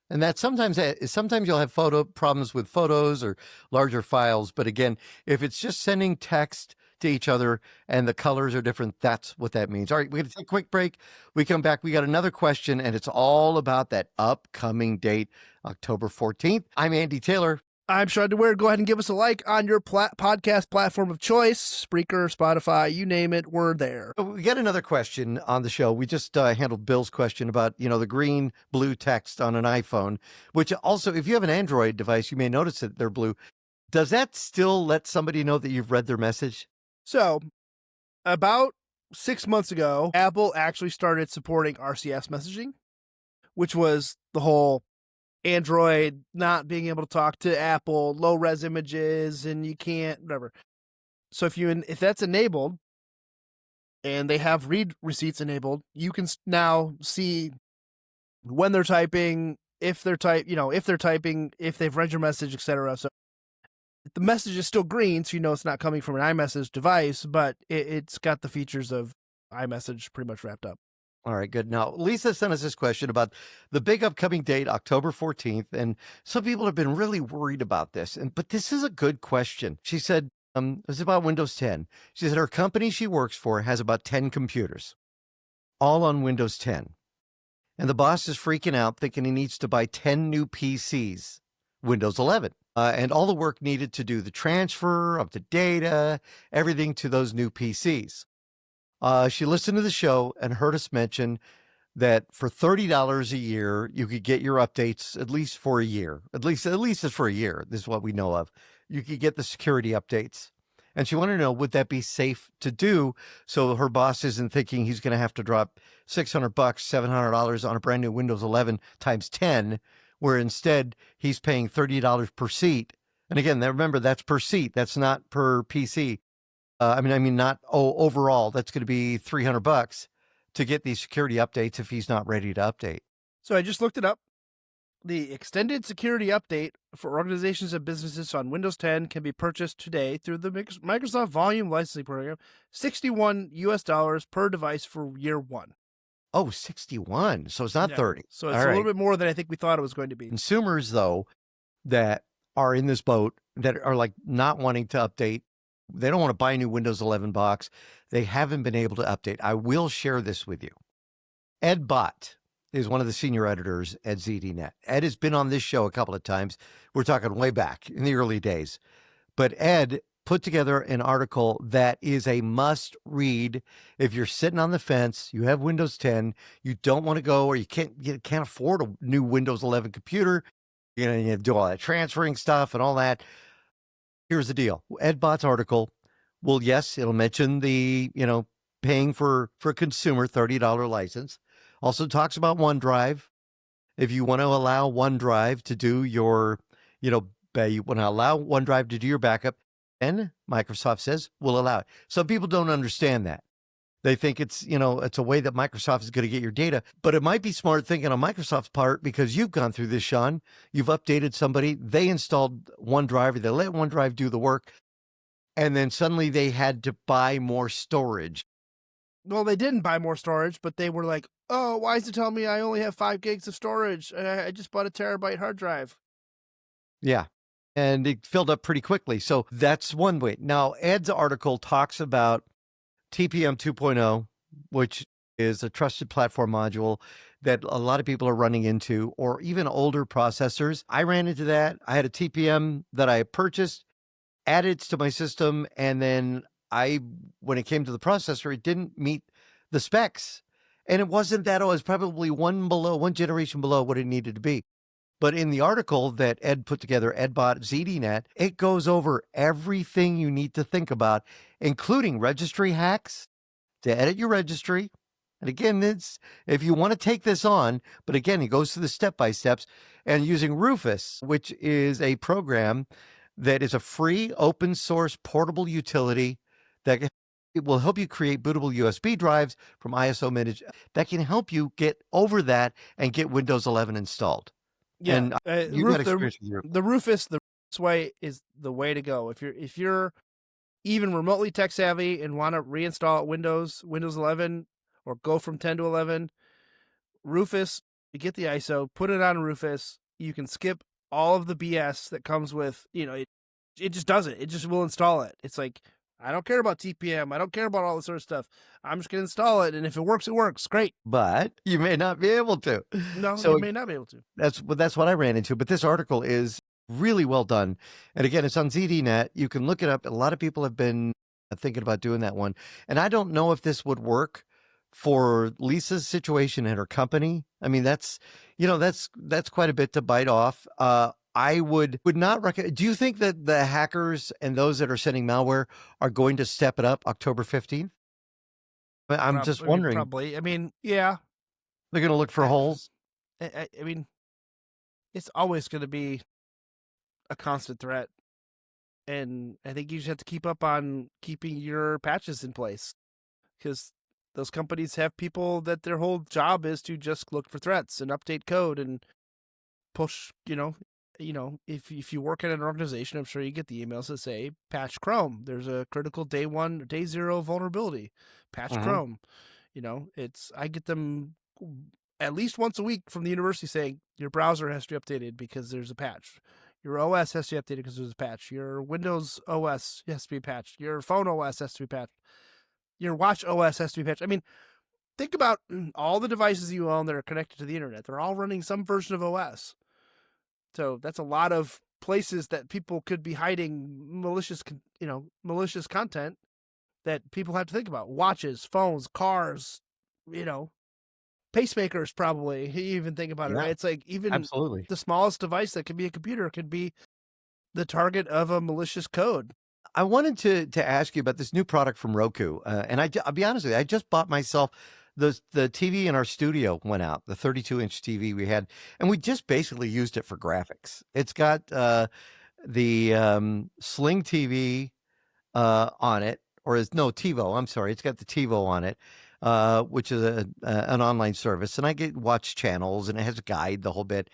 And that sometimes you'll have problems with photos or larger files. But again, if it's just sending text to each other and the colors are different, that's what that means. All right, we're going to take a quick break. We come back. We got another question, and it's all about that upcoming date, October 14th. I'm Andy Taylor. I'm Shawn DeWeerd. Go ahead and give us a like on your podcast platform of choice, Spreaker, Spotify, you name it, we're there. We got another question on the show. We just handled Bill's question about, the green, blue text on an iPhone, which also, if you have an Android device, you may notice that they're blue. Does that still let somebody know that you've read their message? So about 6 months ago, Apple actually started supporting RCS messaging, which was the whole Android not being able to talk to Apple, low res images, and you can't, whatever. So if that's enabled and they have read receipts enabled, you can now see when they're typing, if they're typing, if they've read your message, etc. So the message is still green, so it's not coming from an iMessage device, but it's got the features of iMessage pretty much wrapped up. All right, good. Now, Lisa sent us this question about the big upcoming date, October 14th, and some people have been really worried about this. But this is a good question. She said, it's about Windows 10. She said her company she works for has about 10 computers, all on Windows 10. And the boss is freaking out, thinking he needs to buy 10 new PCs, Windows 11. and all the work needed to do the transfer of the data, everything to those new PCs. She listened to the show and heard us mention that for $30 a year, you could get your updates at least for a year. At least it's for a year. This is what we know of. You could get the security updates. And she wanted to know, would that be safe to do? So her boss isn't thinking he's going to have to drop $600, $700 on a brand new Windows 11 times 10, where instead he's paying $30 per seat. And again, remember, that's per seat. That's not per PC. I mean, not overall. That's going to be $300 to get these security updates if he's not ready to update. So I just looked it up. The extended security update for organizations and businesses on Windows 10 can be purchased today through the Microsoft Volume Licensing Program, $61 per device for year one. Oh, 61. So it's not 30. So it's a little bit more than I think we thought it was going to be. Consumers, though, that are in this boat, that are like not wanting to update, they don't want to buy a new Windows 11 box. They haven't been able to update. I will share this with you. Ed Bott is one of the senior editors at ZDNet. Ed has been on this show a couple of times. We're talking way back in the early days. But Ed put together an article that is a must read if you're sitting on the fence, you have Windows 10, you don't want to go, or you can't afford a new Windows 11 computer, you do all that transferring stuff and all that. Here's the deal. Ed Bott's article, well, yes, it'll mention the, paying for a consumer $30 license. Also talks about OneDrive. If you want to allow OneDrive to do your, you want to allow OneDrive to do your backup, and Microsoft says we'll allow it. Some people don't understand that. They think it's a way that Microsoft is going to get your data, but it might be smart thinking on Microsoft's part, because you've gone through this, Shawn. You've updated somebody. They installed OneDrive. They let OneDrive do the work. And then suddenly they had to buy more storage. Well, they didn't buy more storage, but they were like, oh, why is it telling me I only have 5 gigs of storage? And I just bought a terabyte hard drive. Yeah. And it filled up pretty quickly. So that's one way. Now, Ed's article talks about TPM 2.0, which is a trusted platform module that a lot of people are running into, or even older processors. I ran into that. I had a TPM that I purchased, added to my system, and then when it came to the processor, it didn't meet the specs. And it wasn't that, it was probably one generation below what it needed to be. But in the article that Ed put together, EdBot ZDNet, it goes over everything you need to think about, including registry hacks to edit your registry. And again, if you want to take this on, but again, he goes through the step-by-steps, and using Rufus, which is a program that is a free open source portable utility that it will help you create bootable USB drives from ISO image that can help you get over that and get Windows 11 installed. Yeah, and you got experience with the Rufus way is the way to go. If you're even remotely tech savvy and want to reinstall Windows 11, or go from 10 to 11, Rufus, you get the ISO, put it on Rufus. You can skip all of the BS that comes with, it just does it. It just will install it. It's like, I don't care about TPM. I don't care about all this sort of stuff. I'm just going to install it. And if it works, it works. Great. But you may not be able to. No, you may not be able to. That's what I ran into. But this article is really well done. And again, it's on ZDNet. You can look it up. A lot of people have been thinking about doing that one. And I don't know if this would work for Lisa's situation at her company. I mean, that's quite a bit to bite off. I would not recommend. Do you think that the hackers and those that are sending malware are going to step it up October 15th? I'm just wondering. Probably. I mean, yeah. They're going to look for holes. I mean, it's always going to be a constant threat. And I think you just have to keep up on keeping your patches in place, because those companies have people that their whole job is to just look for threats and update code and push, if you work at an organization, I'm sure you get the emails that say patch Chrome. There's a critical day 0 vulnerability. Patch Chrome. I get them at least once a week from the university saying your browser has to be updated because there's a patch. Your OS has to be updated because there's a patch. Your Windows OS has to be patched. Your phone OS has to be patched. Your watch OS has to be patched. I mean, think about all the devices you own that are connected to the internet. They're all running some version of OS. So that's a lot of places that people could be hiding malicious content that people have to think about. Watches, phones, cars, pacemakers, probably. You even think about it, Yeah, right? It's like even absolutely. the smallest device that could be a computer could be the target of a malicious code. I wanted to ask you about this new product from Roku, and I'll be honest with you, I just bought myself the TV in our studio went out, the 32-inch TV we had, and we just basically used it for graphics. It's got the Sling TV on it, or is no TiVo. I'm sorry, it's got the TiVo on it, which is an online service, and I get watch channels, and it has a guide, the whole bit.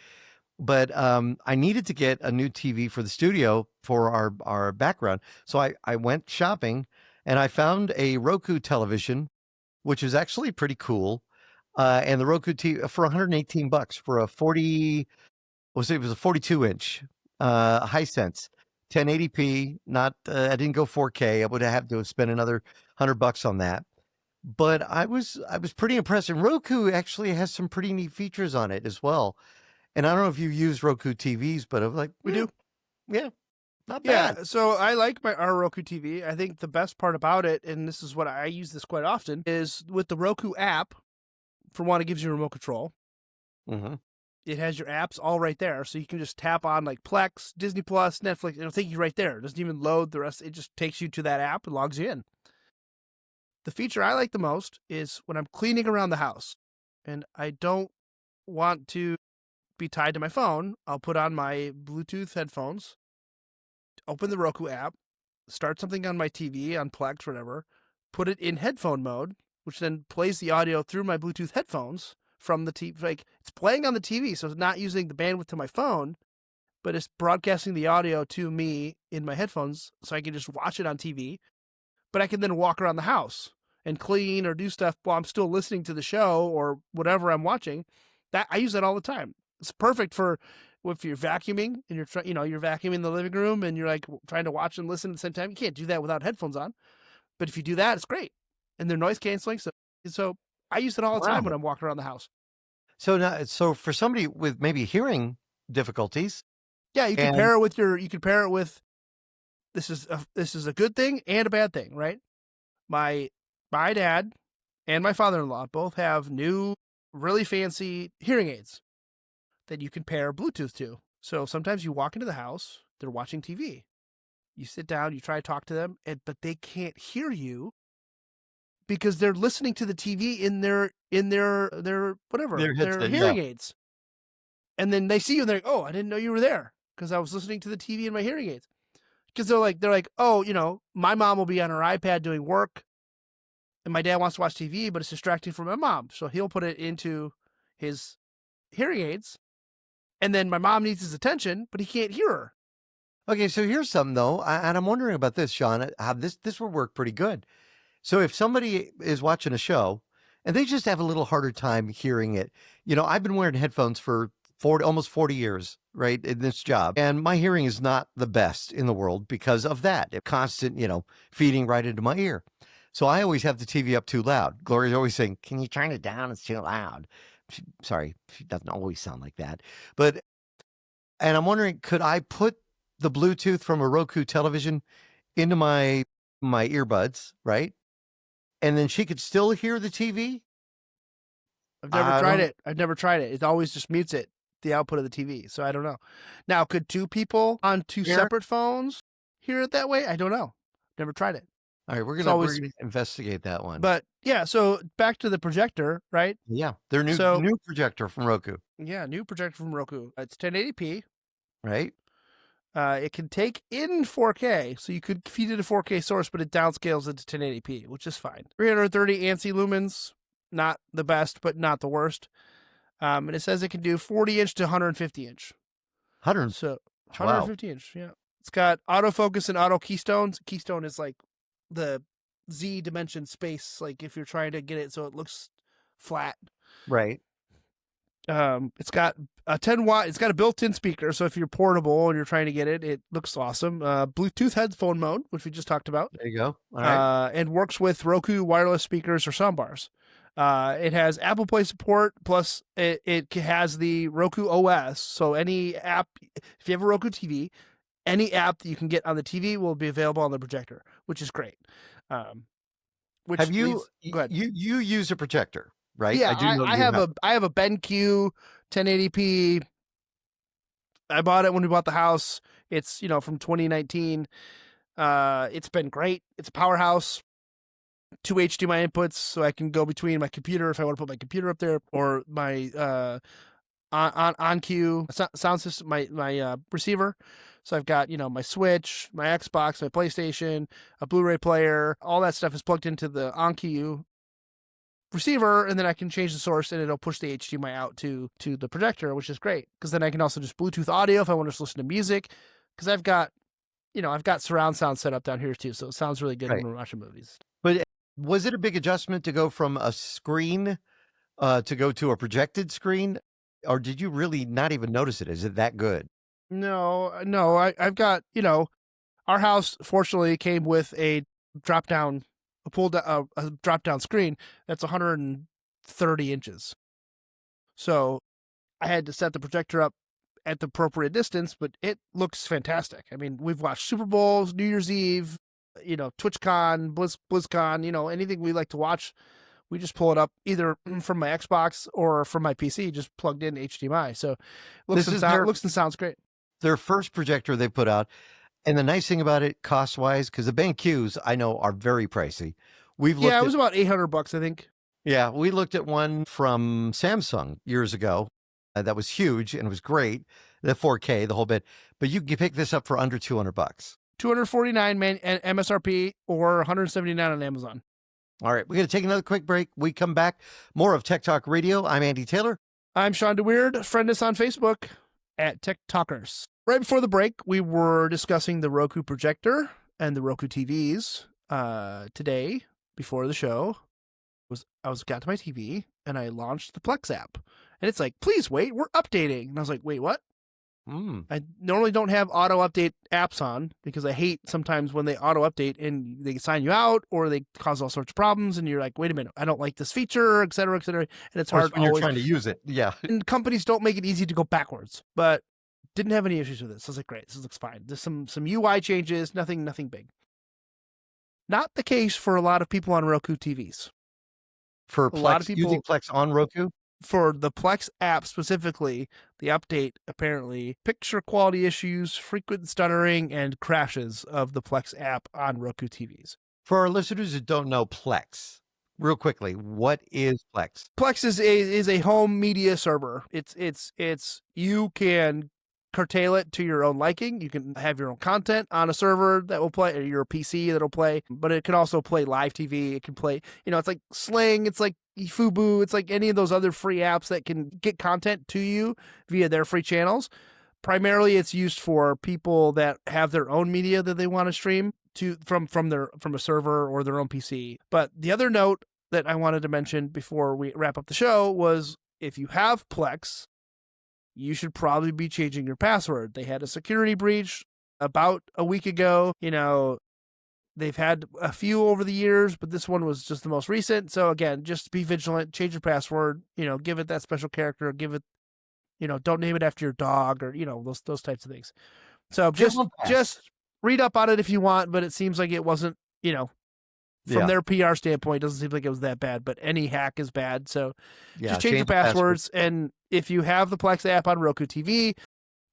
But I needed to get a new TV for the studio for our background. So I went shopping and I found a Roku television, which is actually pretty cool. And the Roku TV for $118 for a 40, it was a 42-inch Hisense 1080p. Not I didn't go 4K. I would have to spend another $100 on that. But I was pretty impressed. And Roku actually has some pretty neat features on it as well. And I don't know if you use Roku TVs, but I'm like, We do. Yeah, not bad. Yeah, so I like our Roku TV. I think the best part about it, and this is what I use this quite often, is with the Roku app. For one, it gives you remote control. Mm-hmm. It has your apps all right there, so you can just tap on like Plex, Disney Plus, Netflix. It'll take you right there. It doesn't even load the rest. It just takes you to that app and logs you in. The feature I like the most is when I'm cleaning around the house, and I don't want to be tied to my phone. I'll put on my Bluetooth headphones, open the Roku app, start something on my TV, on Plex, whatever, put it in headphone mode, which then plays the audio through my Bluetooth headphones from the TV. Like, it's playing on the TV, so it's not using the bandwidth to my phone, but it's broadcasting the audio to me in my headphones, so I can just watch it on TV. But I can then walk around the house and clean or do stuff while I'm still listening to the show or whatever I'm watching. That I use that all the time. It's perfect for if you're vacuuming and you're vacuuming the living room and you're like trying to watch and listen at the same time. You can't do that without headphones on. But if you do that, it's great. And they're noise canceling. So I use it all the time when I'm walking around the house. So for somebody with maybe hearing difficulties, yeah, you can pair it with this is a good thing and a bad thing, right? My dad and my father-in-law both have new, really fancy hearing aids that you can pair Bluetooth to. So sometimes you walk into the house, they're watching TV. You sit down, you try to talk to them, but they can't hear you because they're listening to the TV in their whatever, their hearing aids. And then they see you and they're like, "Oh, I didn't know you were there because I was listening to the TV in my hearing aids." Because they're like, "Oh, my mom will be on her iPad doing work and my dad wants to watch TV, but it's distracting for my mom. So he'll put it into his hearing aids. And then my mom needs his attention, but he can't hear her." Okay, so here's something though, and I'm wondering about this, Shawn. How this would work pretty good. So if somebody is watching a show and they just have a little harder time hearing it, I've been wearing headphones for almost 40 years, right, in this job, and my hearing is not the best in the world because of that constant, feeding right into my ear. So I always have the TV up too loud. Gloria's always saying, "Can you turn it down? It's too loud." Sorry, she doesn't always sound like that. And I'm wondering, could I put the Bluetooth from a Roku television into my earbuds, right? And then she could still hear the TV? I've never tried it. It always just mutes it, the output of the TV. So I don't know. Now, could two people on two separate phones hear it that way? I don't know. Never tried it. All right, we're gonna investigate that one. But yeah, so back to the projector, right? Yeah, their new projector from Roku. Yeah, new projector from Roku. It's 1080p. Right. It can take in 4K, so you could feed it a 4K source, but it downscales it to 1080p, which is fine. 330 ANSI lumens, not the best, but not the worst. And it says it can do 40-inch to 150-inch. 150-inch, yeah. It's got autofocus and auto keystones. Keystone is like the Z dimension space, like if you're trying to get it so it looks flat. Right. It's got a 10-watt. It's got a built-in speaker, so if you're portable and you're trying to get it, it looks awesome. Bluetooth headphone mode, which we just talked about. There you go. All right. And works with Roku wireless speakers or soundbars. It has Apple Play support, plus it has the Roku OS. So any app, if you have a Roku TV, any app that you can get on the TV will be available on the projector, which is great. Have you Go ahead. you use a projector, right? Yeah, I do know I you have a BenQ 1080p. I bought it when we bought the house. It's from 2019. It's been great. It's a powerhouse. 2 HDMI inputs, so I can go between my computer if I want to put my computer up there, or my on cue sound system, my receiver. So I've got my Switch, my Xbox, my PlayStation, a Blu-ray player. All that stuff is plugged into the on cue receiver, and then I can change the source, and it'll push the HDMI out to the projector, which is great because then I can also just Bluetooth audio if I want to just listen to music, because I've got surround sound set up down here too, so it sounds really good Right. when we're watching movies. But was it a big adjustment to go from a screen to go to a projected screen, or did you really not even notice it? Is it that good? No, I've got, our house fortunately came with a drop down screen that's 130 inches. So I had to set the projector up at the appropriate distance, but it looks fantastic. I mean, we've watched Super Bowls, New Year's Eve, TwitchCon, BlizzCon, anything we like to watch. We just pull it up either from my Xbox or from my PC, just plugged in HDMI. So looks and sounds great. Their first projector they put out. And the nice thing about it, cost-wise, because the BenQs I know are very pricey. It was about $800, I think. Yeah, we looked at one from Samsung years ago. That was huge and it was great. The 4K, the whole bit. But you can pick this up for under $200. $249 MSRP or $179 on Amazon. All right, we're going to take another quick break. We come back. More of Tech Talk Radio. I'm Andy Taylor. I'm Shawn DeWeerd. Friend us on Facebook at Tech Talkers. Right before the break, we were discussing the Roku projector and the Roku TVs. Today, before the show, I got to my TV and I launched the Plex app. And it's like, please wait, we're updating. And I was like, wait, what? I normally don't have auto update apps on because I hate sometimes when they auto update and they sign you out or they cause all sorts of problems. And you're like, wait a minute, I don't like this feature, et cetera, et cetera. And it's hard when you're trying to use it. Yeah. And companies don't make it easy to go backwards, but didn't have any issues with this. So I was like, great, this looks fine. There's some UI changes, nothing big. Not the case for a lot of people on Roku TVs. For Plex, a lot of people using Plex on Roku? For the Plex app specifically, the update apparently picture quality issues, frequent stuttering, and crashes of the Plex app on Roku TVs. For our listeners who don't know Plex, real quickly, what is Plex? Plex is a home media server. It's you can curtail it to your own liking. You can have your own content on a server that will play, or your PC that'll play, but it can also play live TV. It can play, it's like Sling, it's like Fubu, it's like any of those other free apps that can get content to you via their free channels. Primarily, it's used for people that have their own media that they want to stream to from a server or their own PC. But the other note that I wanted to mention before we wrap up the show was if you have Plex, you should probably be changing your password. They had a security breach about a week ago. They've had a few over the years, but this one was just the most recent. So again, just be vigilant, change your password, give it that special character, give it, don't name it after your dog or, those types of things. So just read up on it if you want, but it seems like it wasn't, from their PR standpoint, it doesn't seem like it was that bad, but any hack is bad. So just change your passwords. And if you have the Plex app on Roku TV,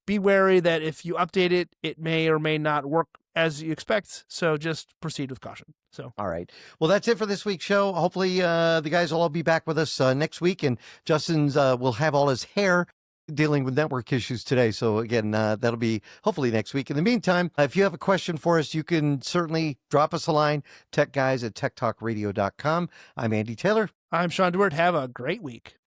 be wary that if you update it, it may or may not work as you expect. So just proceed with caution. So, all right. Well, that's it for this week's show. Hopefully the guys will all be back with us next week, and Justin's will have all his hair dealing with network issues today. So again, that'll be hopefully next week. In the meantime, if you have a question for us, you can certainly drop us a line, techguys@techtalkradio.com. I'm Andy Taylor. I'm Shawn DeWeerd. Have a great week.